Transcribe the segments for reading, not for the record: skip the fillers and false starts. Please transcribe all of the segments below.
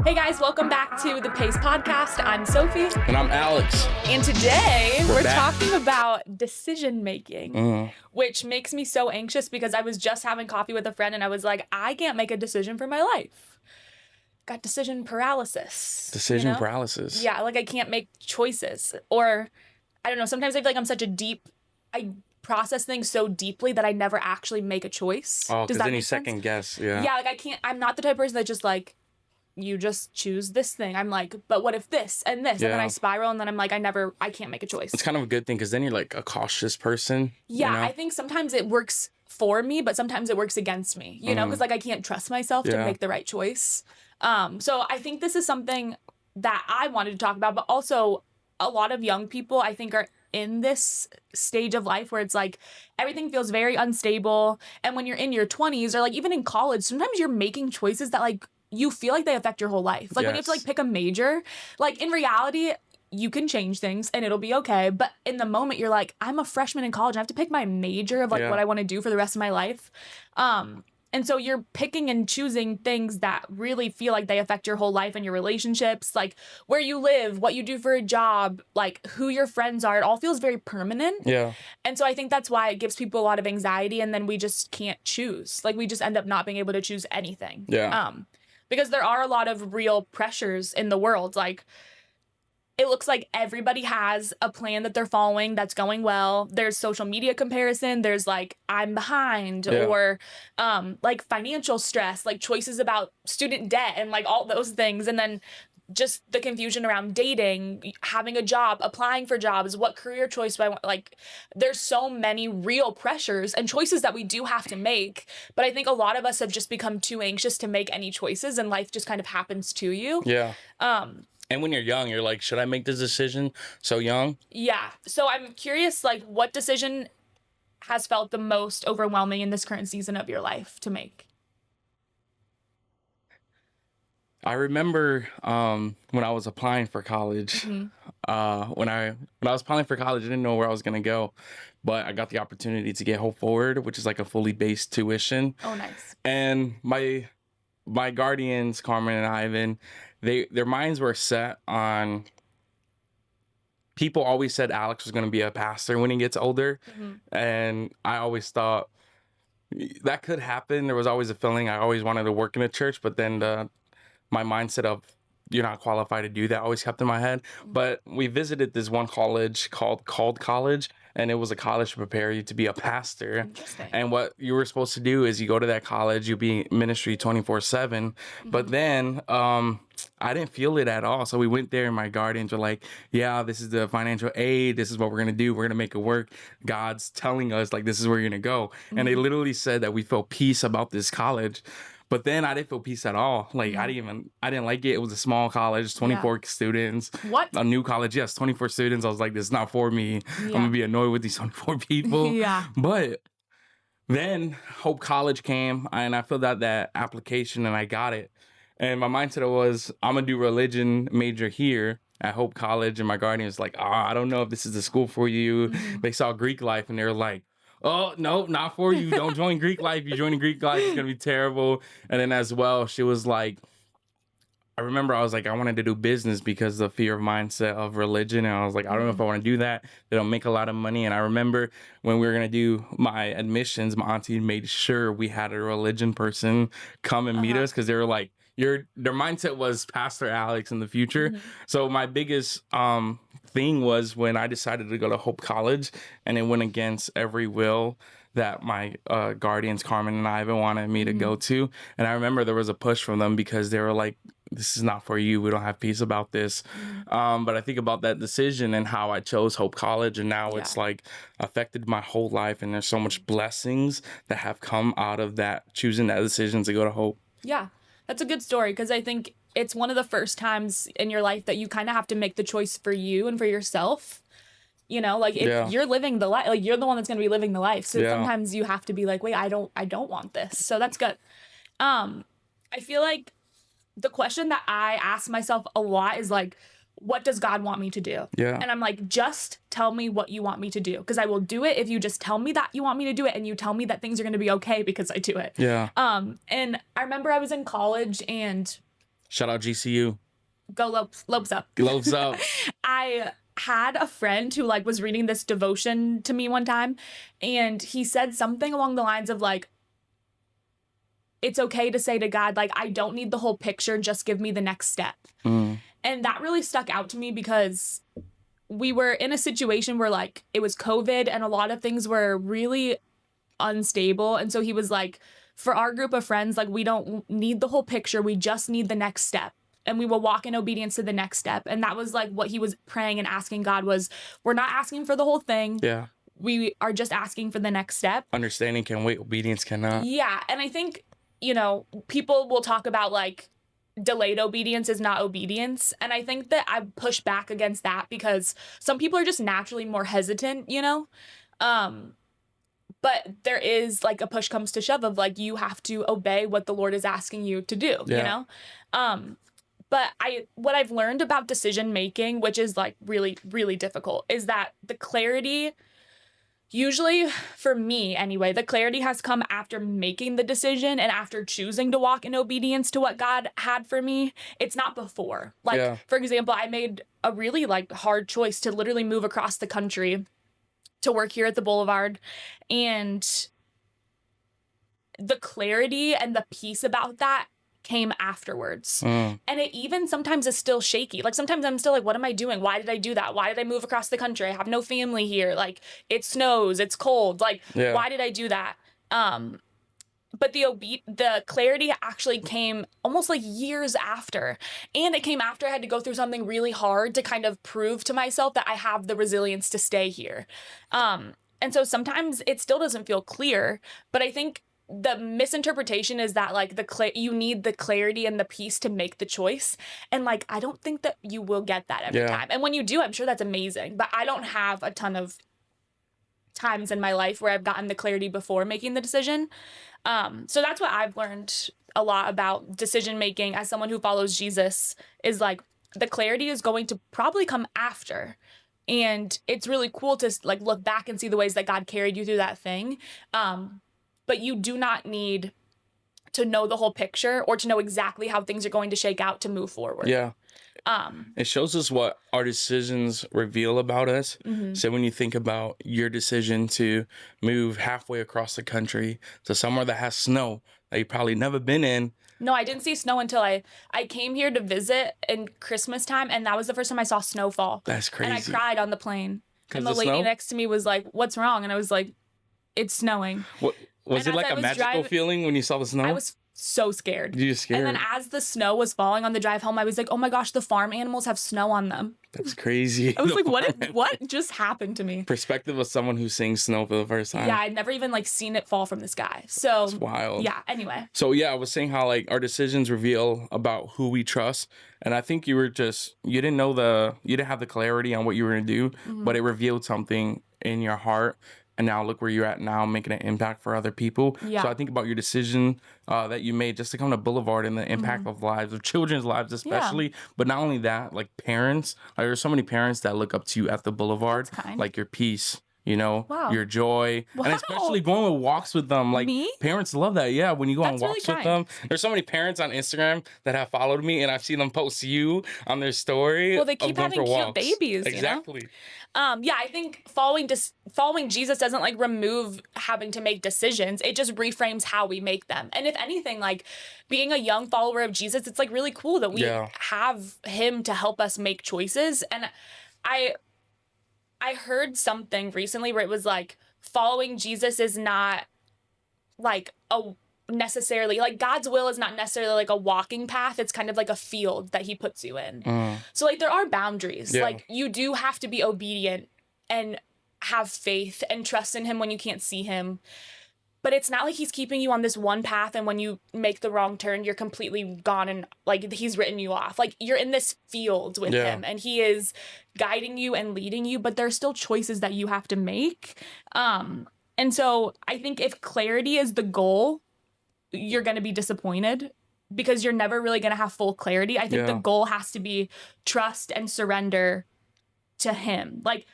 Hey guys, welcome back to the Pace Podcast. I'm Sophie. And I'm Alex. And today we're back. talking about decision making, which makes me so anxious because I was just having coffee with a friend and I was like, I can't make a decision for my life. Got decision paralysis. Decision paralysis. Yeah, like I can't make choices. Or I don't know, sometimes I feel like I'm such a I process things so deeply that I never actually make a choice. Oh, Does because that then you make sense? second guess. Yeah. Yeah, like I'm not the type of person that just like, you just choose this thing. I'm like, but what if this and this? Yeah. And then I spiral and then I'm like, I can't make a choice. It's kind of a good thing because then you're like a cautious person. Yeah, you know? I think sometimes it works for me, but sometimes it works against me, you know, because like I can't trust myself to make the right choice. So I think this is something that I wanted to talk about, but also a lot of young people I think are in this stage of life where it's like everything feels very unstable. And when you're in your 20s or like even in college, sometimes you're making choices that like you feel like they affect your whole life. Like when you have to like pick a major, like in reality, you can change things and it'll be okay. But in the moment, you're like, I'm a freshman in college. I have to pick my major of like what I want to do for the rest of my life. And so you're picking and choosing things that really feel like they affect your whole life and your relationships, like where you live, what you do for a job, like who your friends are. It all feels very permanent. Yeah. And so I think that's why it gives people a lot of anxiety and then we just can't choose. Like we just end up not being able to choose anything. Yeah. Because there are a lot of real pressures in the world. Like it looks like everybody has a plan that they're following that's going well. There's social media comparison. There's like, I'm behind or like financial stress, like choices about student debt and like all those things. And then just the confusion around dating, having a job, applying for jobs, what career choice do I want? Like there's so many real pressures and choices that we do have to make. But I think a lot of us have just become too anxious to make any choices and life just kind of happens to you. Yeah. And when you're young, you're like, should I make this decision so young? Yeah. So I'm curious, like, what decision has felt the most overwhelming in this current season of your life to make? I remember when I was applying for college. When I was applying for college, I didn't know where I was gonna go, but I got the opportunity to get Hope Forward, which is like a fully based tuition. Oh, nice. And my guardians, Carmen and Ivan, their minds were set on. People always said Alex was going to be a pastor when he gets older, and I always thought that could happen. There was always a feeling I always wanted to work in a church, but then my mindset of you're not qualified to do that always kept in my head. But we visited this one college called College, and it was a college to prepare you to be a pastor. Interesting. And what you were supposed to do is you go to that college, you be ministry 24/7. But then I didn't feel it at all. So we went there and my guardians were like, yeah, this is the financial aid. This is what we're going to do. We're going to make it work. God's telling us like, this is where you're going to go. And they literally said that we felt peace about this college. But then I didn't feel peace at all. Like I didn't like it. It was a small college, 24 students. What? A new college, yes, 24 students. I was like, this is not for me. I'm gonna be annoyed with these 24 people. Yeah. But then Hope College came and I filled out that application and I got it. And my mindset was, I'm gonna do religion major here at Hope College. And my guardian was like, I don't know if this is the school for you. They saw Greek life and they were like, oh, no, not for you. Don't join Greek life. You join Greek life, it's going to be terrible. And then as well, she was like, I remember I was like, I wanted to do business because of the fear of mindset of religion. And I was like, I don't know if I want to do that. They don't make a lot of money. And I remember when we were going to do my admissions, my auntie made sure we had a religion person come and meet us because they were like, their mindset was Pastor Alex in the future. So my biggest thing was when I decided to go to Hope College, and it went against every will that my guardians, Carmen and Ivan, wanted me to go to. And I remember there was a push from them because they were like, this is not for you. We don't have peace about this. But I think about that decision and how I chose Hope College, and now it's like affected my whole life. And there's so much blessings that have come out of that, choosing that decision to go to Hope. Yeah. That's a good story because I think it's one of the first times in your life that you kind of have to make the choice for you and for yourself. You know, like if you're living the life, like you're the one that's going to be living the life. So sometimes you have to be like, wait, I don't want this. So that's good. I feel like the question that I ask myself a lot is like, what does God want me to do? Yeah. And I'm like, just tell me what you want me to do. Because I will do it if you just tell me that you want me to do it and you tell me that things are going to be okay because I do it. Yeah. And I remember I was in college and Shout out GCU. Go Lopes up. Lopes up. I had a friend who like was reading this devotion to me one time, and he said something along the lines of like, it's okay to say to God, like, I don't need the whole picture, just give me the next step. And that really stuck out to me because we were in a situation where like it was COVID and a lot of things were really unstable. And so he was like, for our group of friends, like, we don't need the whole picture, we just need the next step. And we will walk in obedience to the next step. And that was like what he was praying and asking God was, we're not asking for the whole thing. Yeah. We are just asking for the next step. Understanding can wait, obedience cannot. Yeah. And I think, you know, people will talk about like delayed obedience is not obedience. And I think that I push back against that because some people are just naturally more hesitant, you know? But there is like a push comes to shove of like, you have to obey what the Lord is asking you to do, you know? But what I've learned about decision making, which is like really, really difficult, is that the clarity, usually for me anyway, the clarity has come after making the decision and after choosing to walk in obedience to what God had for me. It's not before. Like, for example, I made a really like hard choice to literally move across the country to work here at the Boulevard. And the clarity and the peace about that came afterwards. And it even sometimes is still shaky. Like sometimes I'm still like, what am I doing? Why did I do that? Why did I move across the country? I have no family here. Like it snows, it's cold. Like why did I do that? But the clarity actually came almost like years after. And it came after I had to go through something really hard to kind of prove to myself that I have the resilience to stay here. And so sometimes it still doesn't feel clear, but I think the misinterpretation is that like you need the clarity and the peace to make the choice. And like, I don't think that you will get that every time. And when you do, I'm sure that's amazing, but I don't have a ton of times in my life where I've gotten the clarity before making the decision. So that's what I've learned a lot about decision making as someone who follows Jesus is like the clarity is going to probably come after. And it's really cool to like look back and see the ways that God carried you through that thing. But you do not need to know the whole picture or to know exactly how things are going to shake out to move forward. Yeah. It shows us what our decisions reveal about us. So when you think about your decision to move halfway across the country to somewhere that has snow that you've probably never been in. No, I didn't see snow until I came here to visit in Christmas time, and that was the first time I saw snowfall. That's crazy. And I cried on the plane. And the lady next to me was like, what's wrong? And I was like, it's snowing. What was it like a magical feeling when you saw the snow? I was so scared. You scared? And then as the snow was falling on the drive home, I was like, oh my gosh, the farm animals have snow on them. That's crazy. I was like, what just happened to me? Perspective of someone who's seeing snow for the first time. Yeah, I'd never even like seen it fall from the sky. So it's wild. Yeah, anyway. So yeah, I was saying how like our decisions reveal about who we trust. And I think you didn't have the clarity on what you were gonna do, but it revealed something in your heart. And now look where you're at now, making an impact for other people. Yeah. So I think about your decision that you made just to come to Boulevard and the impact of lives, of children's lives especially. Yeah. But not only that, like parents, like there's so many parents that look up to you at the Boulevard, like your peace, you know, your joy. Wow. And especially going on walks with them. Like parents love that. Yeah, when you go on walks with them. There's so many parents on Instagram that have followed me and I've seen them post you on their story. Well, they keep having cute babies, exactly. You know? Yeah, I think following Jesus doesn't like remove having to make decisions. It just reframes how we make them. And if anything, like being a young follower of Jesus, it's like really cool that we have him to help us make choices. And I heard something recently where it was like following Jesus is not like necessarily like God's will is not necessarily like a walking path. It's kind of like a field that he puts you in. So like there are boundaries. Like you do have to be obedient and have faith and trust in him when you can't see him. But it's not like he's keeping you on this one path and when you make the wrong turn, you're completely gone and like he's written you off. Like you're in this field with him and he is guiding you and leading you, but there's still choices that you have to make. And so I think if clarity is the goal, you're going to be disappointed because you're never really going to have full clarity. I think the goal has to be trust and surrender to him. Like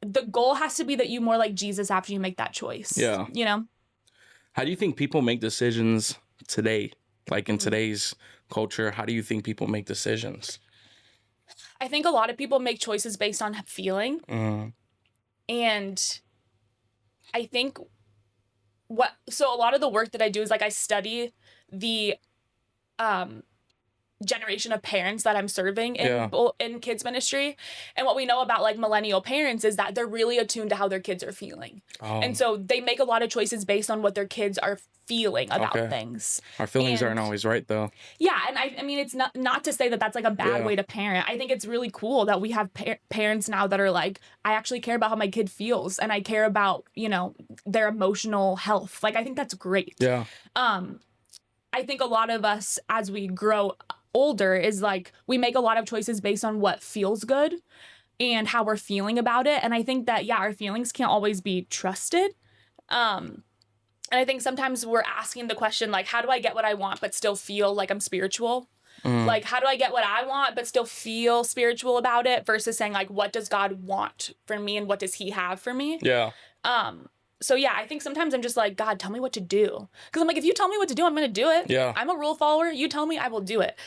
the goal has to be that you more like Jesus after you make that choice. Yeah. You know? How do you think people make decisions today? Like in today's culture, how do you think people make decisions? I think a lot of people make choices based on feeling. And I think so a lot of the work that I do is like I study the generation of parents that I'm serving in kids ministry. And what we know about like millennial parents is that they're really attuned to how their kids are feeling. And so they make a lot of choices based on what their kids are feeling about things. Our feelings aren't always right though. Yeah, and I mean it's not to say that that's like a bad way to parent. I think it's really cool that we have parents now that are like, I actually care about how my kid feels and I care about, you know, their emotional health. Like I think that's great. Yeah. I think a lot of us as we grow older is like we make a lot of choices based on what feels good and how we're feeling about it. And I think that, our feelings can't always be trusted. And I think sometimes we're asking the question, like, how do I get what I want but still feel like I'm spiritual? Like, how do I get what I want but still feel spiritual about it versus saying, like, what does God want for me and what does he have for me? Yeah. So, I think sometimes I'm just like, God, tell me what to do. Because I'm like, if you tell me what to do, I'm going to do it. Yeah. I'm a rule follower. You tell me, I will do it.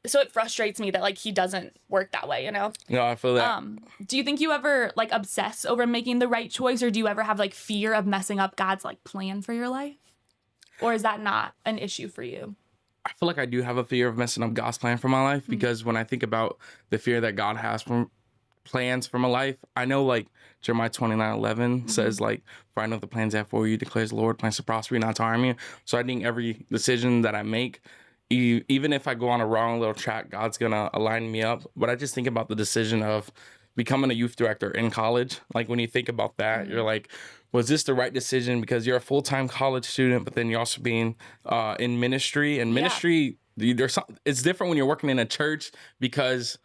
So it frustrates me that, like, he doesn't work that way, you know? No, I feel that. Do you think you ever, like, obsess over making the right choice? Or do you ever have, like, fear of messing up God's, like, plan for your life? Or is that not an issue for you? I feel like I do have a fear of messing up God's plan for my life because when I think about the fear that God has from plans for my life, I know like Jeremiah 29:11 says like, for I know the plans I have for you, declares the Lord, plans to prosper you, not to harm you. So I think every decision that I make, even if I go on a wrong little track, God's gonna align me up. But I just think about the decision of becoming a youth director in college. Like when you think about that, you're like, was this the right decision? Because you're a full-time college student, but then you're also being in ministry. And ministry, it's different when you're working in a church because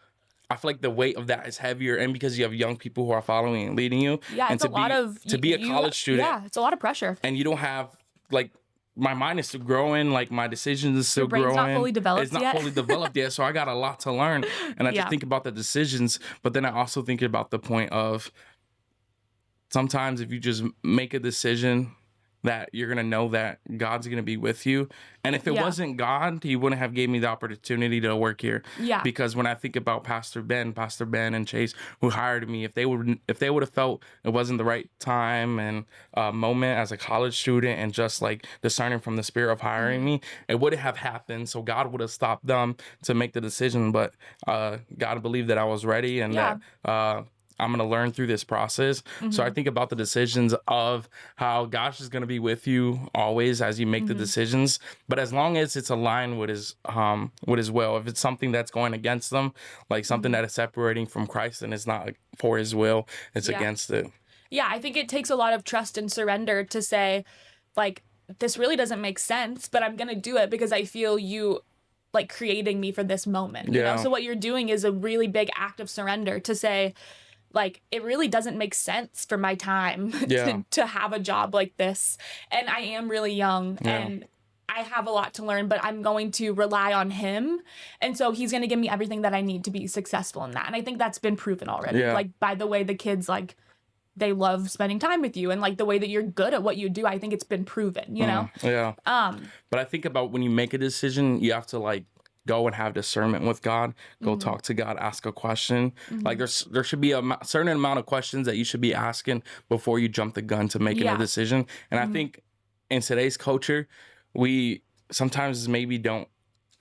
I feel like the weight of that is heavier, and because you have young people who are following and leading you. Yeah, and it's a lot of to be a college student. Yeah, it's a lot of pressure. And you don't have like, my mind is still growing, like my decisions is still growing. Your brain's not fully developed yet. It's not fully developed yet, so I got a lot to learn. And I just think about the decisions, but then I also think about the point of sometimes if you just make a decision that you're going to know that God's going to be with you. And if it wasn't God, he wouldn't have gave me the opportunity to work here. Yeah. Because when I think about Pastor Ben and Chase, who hired me, if they would have felt it wasn't the right time and moment as a college student and just like discerning from the spirit of hiring me, it wouldn't have happened. So God would have stopped them to make the decision. But God believed that I was ready and that I'm going to learn through this process. So I think about the decisions of how God's is going to be with you always as you make the decisions. But as long as it's aligned with his will, if it's something that's going against them, like something that is separating from Christ and it's not for his will, it's against it. Yeah, I think it takes a lot of trust and surrender to say, like, this really doesn't make sense, but I'm going to do it because I feel you like creating me for this moment. You know? So what you're doing is a really big act of surrender to say, like, it really doesn't make sense for my time to have a job like this. And I am really young and I have a lot to learn, but I'm going to rely on him. And so he's going to give me everything that I need to be successful in that. And I think that's been proven already. Like, by the way the kids, like, they love spending time with you and, like, the way that you're good at what you do, I think it's been proven, you know? Yeah. But I think about when you make a decision, you have to, like, go and have discernment with God. Go talk to God, ask a question. Like there should be a certain amount of questions that you should be asking before you jump the gun to making a decision. And I think in today's culture, we sometimes maybe don't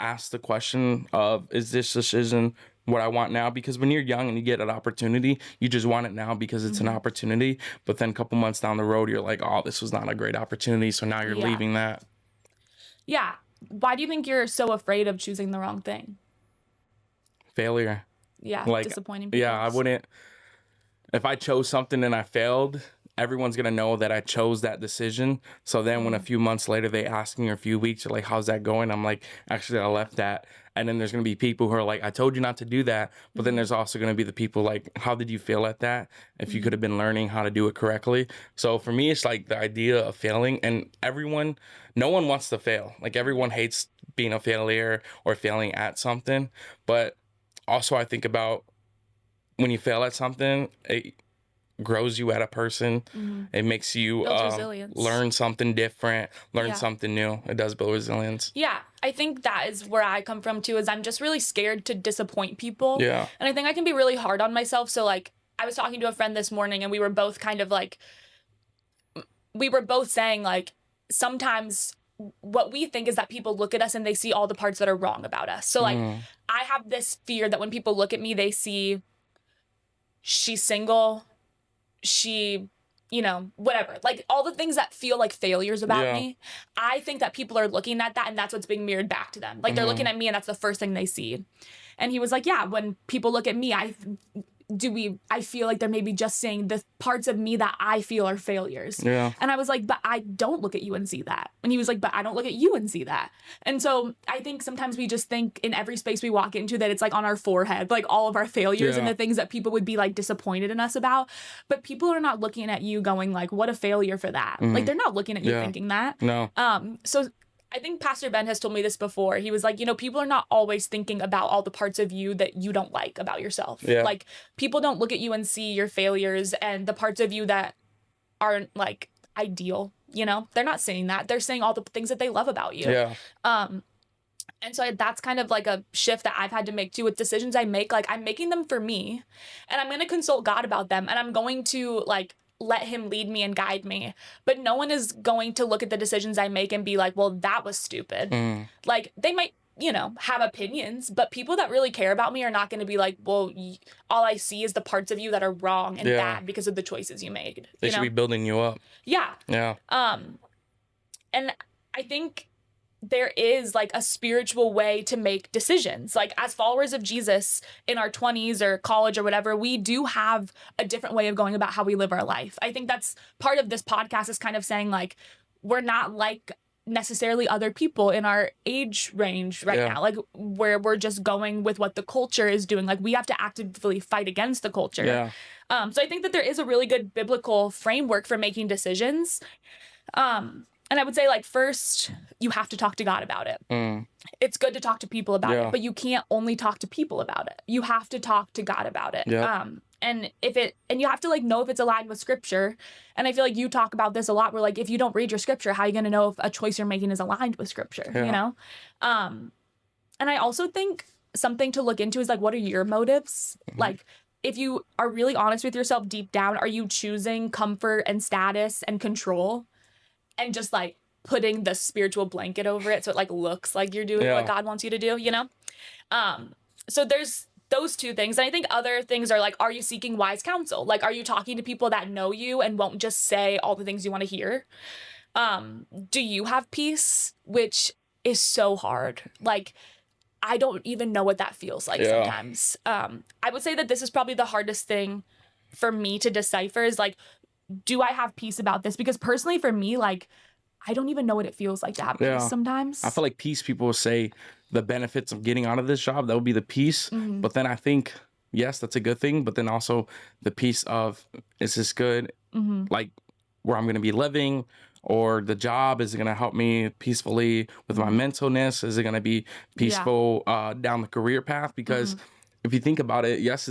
ask the question of, is this decision what I want now? Because when you're young and you get an opportunity, you just want it now because it's an opportunity. But then a couple months down the road, you're like, oh, this was not a great opportunity. So now you're leaving that. Yeah. Why do you think you're so afraid of choosing the wrong thing? Failure. Yeah, like, disappointing people. Yeah, I wouldn't. If I chose something and I failed, everyone's going to know that I chose that decision. So then when a few months later they ask me, or a few weeks, they're like, how's that going? I'm like, actually, I left that. And then there's going to be people who are like, I told you not to do that. But then there's also going to be the people like, how did you feel at that? If you could have been learning how to do it correctly. So for me, it's like the idea of failing, and no one wants to fail. Like everyone hates being a failure or failing at something. But also I think about when you fail at something, grows you as a person. It makes you Builds resilience. learn something different, learn Yeah. something new. It does build resilience. Yeah, I think that is where I come from too, is I'm just really scared to disappoint people. Yeah. And I think I can be really hard on myself. So like I was talking to a friend this morning and we were both kind of like, we were both saying like sometimes what we think is that people look at us and they see all the parts that are wrong about us. So like I have this fear that when people look at me, they see she's single, she, you know, whatever, like all the things that feel like failures about me. I think that people are looking at that and that's what's being mirrored back to them. Like they're looking at me and that's the first thing they see. And he was like, yeah, when people look at me, I feel like they're maybe just seeing the parts of me that I feel are failures. Yeah. And I was like, but I don't look at you and see that. And he was like, but I don't look at you and see that. And so I think sometimes we just think in every space we walk into that it's like on our forehead, like all of our failures and the things that people would be like disappointed in us about. But people are not looking at you going like, what a failure for that. Like they're not looking at you thinking that. No. So I think Pastor Ben has told me this before. He was like, you know, people are not always thinking about all the parts of you that you don't like about yourself. Yeah. Like people don't look at you and see your failures and the parts of you that aren't like ideal, you know? They're not saying that. They're saying all the things that they love about you. Yeah. And so that's kind of like a shift that I've had to make too with decisions I make. Like I'm making them for me and I'm going to consult God about them and I'm going to like let him lead me and guide me. But no one is going to look at the decisions I make and be like, well, that was stupid. Like they might, you know, have opinions, but people that really care about me are not going to be like, well, all I see is the parts of you that are wrong and bad because of the choices you made. They should be building you up. Yeah. Yeah. And I think there is like a spiritual way to make decisions. Like as followers of Jesus in our 20s or college or whatever, we do have a different way of going about how we live our life. I think that's part of this podcast is kind of saying like, we're not like necessarily other people in our age range right now, like where we're just going with what the culture is doing. Like we have to actively fight against the culture. So I think that there is a really good biblical framework for making decisions. And I would say, like, first, you have to talk to God about it. It's good to talk to people about it, but you can't only talk to people about it. You have to talk to God about it. And you have to, like, know if it's aligned with scripture. And I feel like you talk about this a lot. Where, like, if you don't read your scripture, how are you going to know if a choice you're making is aligned with scripture, you know? And I also think something to look into is, like, what are your motives? Like, if you are really honest with yourself deep down, are you choosing comfort and status and control? And just like putting the spiritual blanket over it so it like looks like you're doing what God wants you to do, you know? So there's those two things. And I think other things are like, are you seeking wise counsel? Like, are you talking to people that know you and won't just say all the things you want to hear? Do you have peace? Which is so hard. Like, I don't even know what that feels like sometimes. I would say that this is probably the hardest thing for me to decipher is like, do I have peace about this? Because personally for me, like, I don't even know what it feels like to have peace sometimes. I feel like peace, people will say the benefits of getting out of this job, that would be the peace. But then I think, yes, that's a good thing. But then also the peace of, is this good? Like where I'm going to be living, or the job, is it going to help me peacefully with my mentalness? Is it going to be peaceful down the career path? Because if you think about it, yes,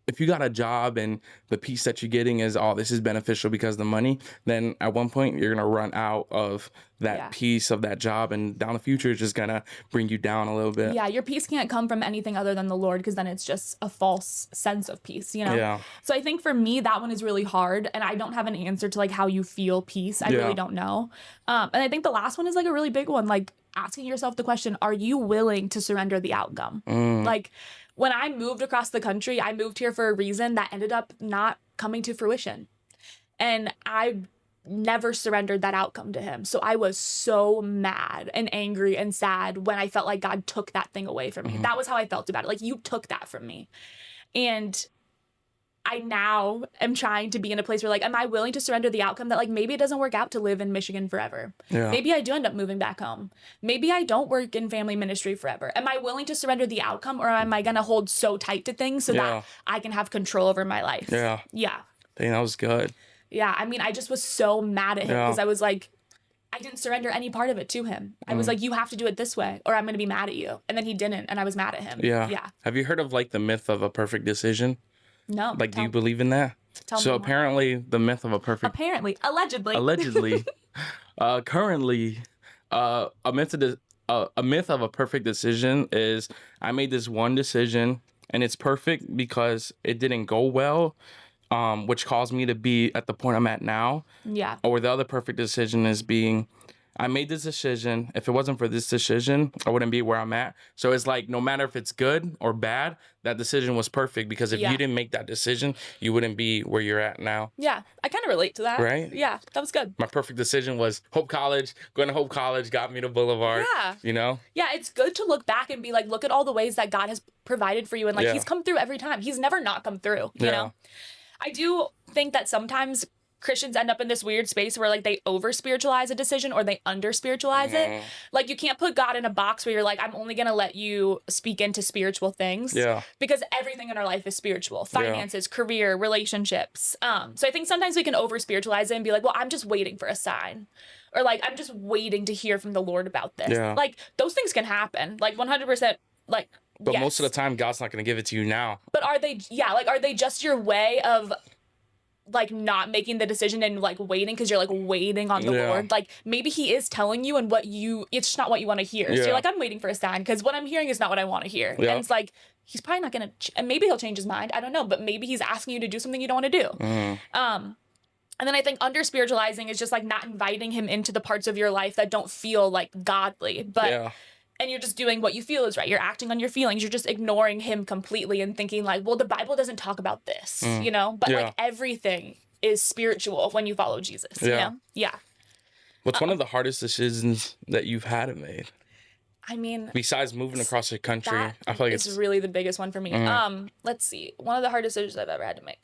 if you got a job and the peace that you're getting is, oh, this is beneficial because of the money, then at one point you're going to run out of that piece of that job, and down the future it's just going to bring you down a little bit. Yeah, your peace can't come from anything other than the Lord, because then it's just a false sense of peace, you know? Yeah. So I think for me, that one is really hard, and I don't have an answer to like how you feel peace. I really don't know. And I think the last one is like a really big one, like asking yourself the question, are you willing to surrender the outcome? Like, when I moved across the country, I moved here for a reason that ended up not coming to fruition. And I never surrendered that outcome to him. So I was so mad and angry and sad when I felt like God took that thing away from me. That was how I felt about it. Like, you took that from me. And I now am trying to be in a place where, like, am I willing to surrender the outcome that, like, maybe it doesn't work out to live in Michigan forever? Maybe I do end up moving back home. Maybe I don't work in family ministry forever. Am I willing to surrender the outcome, or am I going to hold so tight to things so that I can have control over my life? Yeah. Dang, that was good. Yeah. I mean, I just was so mad at him because I was like, I didn't surrender any part of it to him. I was like, you have to do it this way or I'm going to be mad at you. And then he didn't. And I was mad at him. Yeah. Have you heard of like the myth of a perfect decision? No. Like, do you believe in that? Tell So me more. apparently the myth of a perfect... Allegedly. Currently, a myth of a perfect decision is I made this one decision and it's perfect because it didn't go well, which caused me to be at the point I'm at now. Yeah. Or the other perfect decision is being, I made this decision. If it wasn't for this decision, I wouldn't be where I'm at. So it's like, no matter if it's good or bad, that decision was perfect, because if you didn't make that decision, you wouldn't be where you're at now. Yeah, I kind of relate to that. Right? Yeah, that was good. My perfect decision was Hope College. Going to Hope College got me to Boulevard. Yeah. You know? Yeah, it's good to look back and be like, look at all the ways that God has provided for you. And like, he's come through every time. He's never not come through, you know? I do think that sometimes Christians end up in this weird space where like they over spiritualize a decision or they under spiritualize it. Like, you can't put God in a box where you're like, I'm only going to let you speak into spiritual things. Yeah. Because everything in our life is spiritual. Finances, career, relationships. So I think sometimes we can over spiritualize it and be like, well, I'm just waiting for a sign. Or like, I'm just waiting to hear from the Lord about this. Yeah. Like, those things can happen. Like 100%, like, but most of the time, God's not going to give it to you now. But are they just your way of like not making the decision and like waiting because you're like waiting on the Lord? Like, maybe he is telling you and it's just not what you want to hear. So you're like, I'm waiting for a sign because what I'm hearing is not what I want to hear. And it's like, he's probably not going to, and maybe he'll change his mind. I don't know. But maybe he's asking you to do something you don't want to do. And then I think under spiritualizing is just like not inviting him into the parts of your life that don't feel like godly. But and you're just doing what you feel is right. You're acting on your feelings. You're just ignoring him completely and thinking like, well, the Bible doesn't talk about this, you know? But like everything is spiritual when you follow Jesus, you know? Yeah. What's one of the hardest decisions that you've had to make? I mean, besides moving across the country, I feel like it's really the biggest one for me. Let's see. One of the hardest decisions I've ever had to make.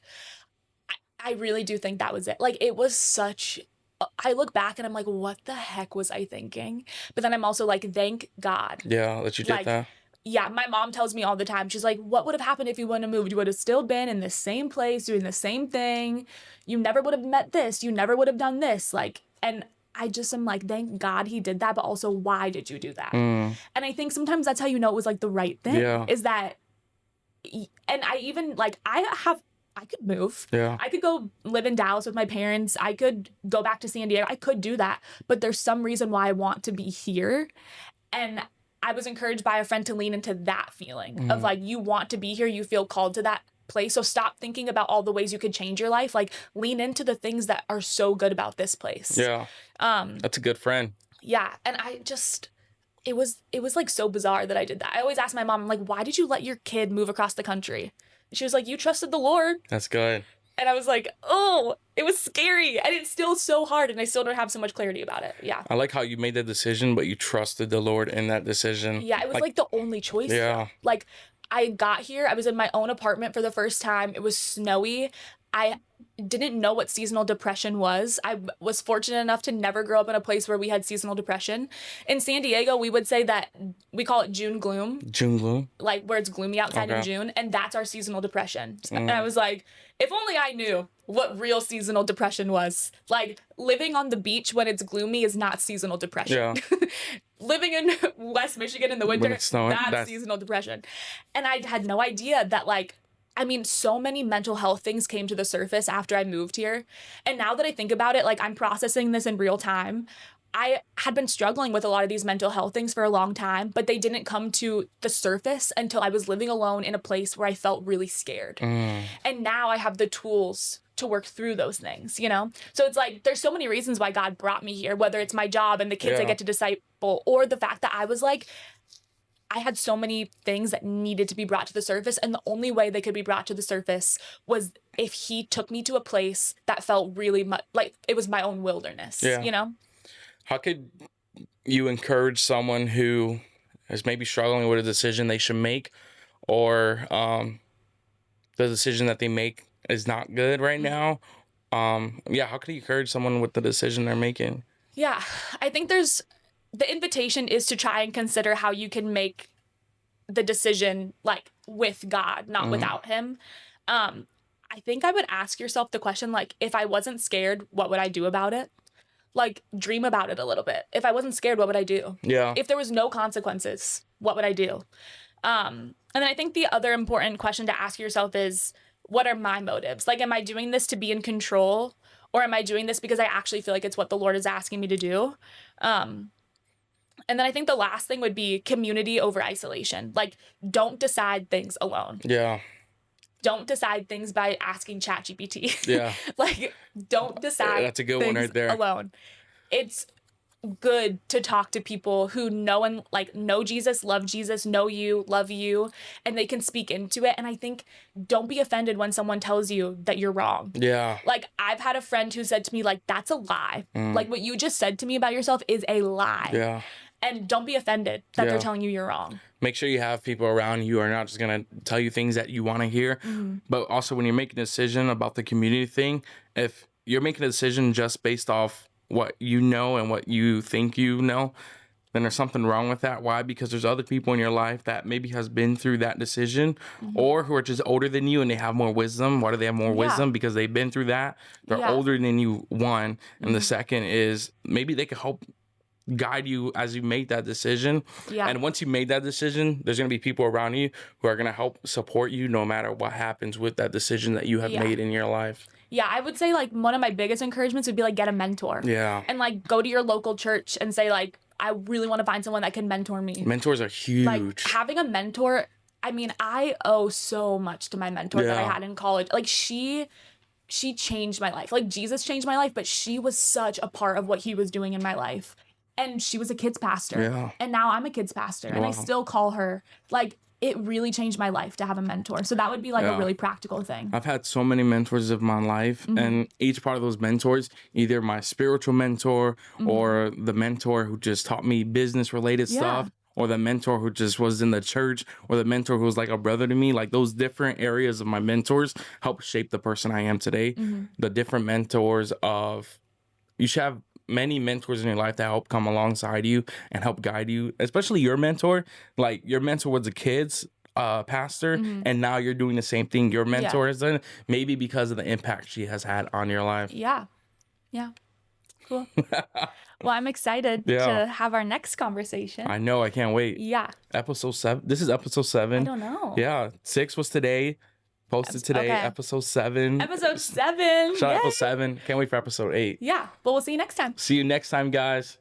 I really do think that was it. Like, it was such... I look back and I'm like, what the heck was I thinking? But then I'm also like, thank God. Yeah, that you did that. Yeah, my mom tells me all the time. She's like, what would have happened if you wouldn't have moved? You would have still been in the same place, doing the same thing. You never would have met this. You never would have done this. Like, and I just am like, thank God he did that. But also, why did you do that? And I think sometimes that's how you know it was like the right thing. Is that, and I even like, I could move. Yeah. I could go live in Dallas with my parents. I could go back to San Diego. I could do that. But there's some reason why I want to be here. And I was encouraged by a friend to lean into that feeling of like, you want to be here. You feel called to that place. So stop thinking about all the ways you could change your life. Like, lean into the things that are so good about this place. Yeah. That's a good friend. Yeah. And I just... It was like so bizarre that I did that. I always ask my mom, I'm like, why did you let your kid move across the country? She was like, you trusted the Lord. That's good. And I was like, oh, it was scary. And it's still so hard. And I still don't have so much clarity about it. Yeah. I like how you made that decision, but you trusted the Lord in that decision. Yeah, it was like the only choice. Yeah. Like, I got here. I was in my own apartment for the first time. It was snowy. I didn't know what seasonal depression was. I was fortunate enough to never grow up in a place where we had seasonal depression. In San Diego, we would say that we call it June gloom. June gloom? Like, where it's gloomy outside in June. And that's our seasonal depression. And I was like, if only I knew what real seasonal depression was. Like, living on the beach when it's gloomy is not seasonal depression. Yeah. Living in West Michigan in the winter, that's seasonal depression. And I had no idea that, like, I mean, so many mental health things came to the surface after I moved here. And now that I think about it, like, I'm processing this in real time. I had been struggling with a lot of these mental health things for a long time, but they didn't come to the surface until I was living alone in a place where I felt really scared. And now I have the tools to work through those things, you know? So it's like, there's so many reasons why God brought me here, whether it's my job and the kids I get to disciple, or the fact that I was like, I had so many things that needed to be brought to the surface, and the only way they could be brought to the surface was if he took me to a place that felt really much like it was my own wilderness, you know? How could you encourage someone who is maybe struggling with a decision they should make, or the decision that they make is not good right now? How could you encourage someone with the decision they're making? Yeah, I think the invitation is to try and consider how you can make the decision like with God, not without him. I think I would ask yourself the question, like, if I wasn't scared, what would I do about it? Like, dream about it a little bit. If I wasn't scared, what would I do? Yeah. If there was no consequences, what would I do? And then I think the other important question to ask yourself is, what are my motives? Like, am I doing this to be in control, or am I doing this because I actually feel like it's what the Lord is asking me to do? And then I think the last thing would be community over isolation. Like, don't decide things alone. Yeah. Don't decide things by asking ChatGPT. Yeah. Like, don't decide That's a good one right there. alone. It's good to talk to people who know Jesus, love Jesus, know you, love you, and they can speak into it. And I think don't be offended when someone tells you that you're wrong. Yeah. Like, I've had a friend who said to me, like, that's a lie. Like, what you just said to me about yourself is a lie. Yeah. And don't be offended that they're telling you you're wrong. Make sure you have people around you who are not just going to tell you things that you want to hear. But also, when you're making a decision about the community thing, if you're making a decision just based off what you know and what you think you know, then there's something wrong with that. Why? Because there's other people in your life that maybe has been through that decision, or who are just older than you and they have more wisdom. Why do they have more wisdom? Because they've been through that. They're older than you, one. And the second is maybe they could help guide you as you make that decision. And once you made that decision, there's going to be people around you who are going to help support you no matter what happens with that decision that you have made in your life. Yeah, I would say, like, one of my biggest encouragements would be, like, get a mentor. Yeah. And, like, go to your local church and say, like, I really want to find someone that can mentor me. Mentors are huge. Like, having a mentor, I mean, I owe so much to my mentor that I had in college. Like, she changed my life. Like, Jesus changed my life, but she was such a part of what he was doing in my life. And she was a kids pastor. Yeah. And now I'm a kids pastor. And I still call her. Like, it really changed my life to have a mentor. So that would be, like, a really practical thing. I've had so many mentors of my life. And each part of those mentors, either my spiritual mentor or the mentor who just taught me business-related stuff, or the mentor who just was in the church, or the mentor who was like a brother to me. Like, those different areas of my mentors help shape the person I am today. The different mentors of... You should have many mentors in your life that help come alongside you and help guide you, especially your mentor. Like, your mentor was a kid's pastor, and now you're doing the same thing your mentor has done, maybe because of the impact she has had on your life. Yeah. Cool. Well, I'm excited to have our next conversation. I know. I can't wait. Yeah. Episode 7. This is episode 7. I don't know. Yeah. 6 was today. Posted today, episode 7. Episode 7. Shout out episode 7. Can't wait for episode 8. Yeah. Well, we'll see you next time. See you next time, guys.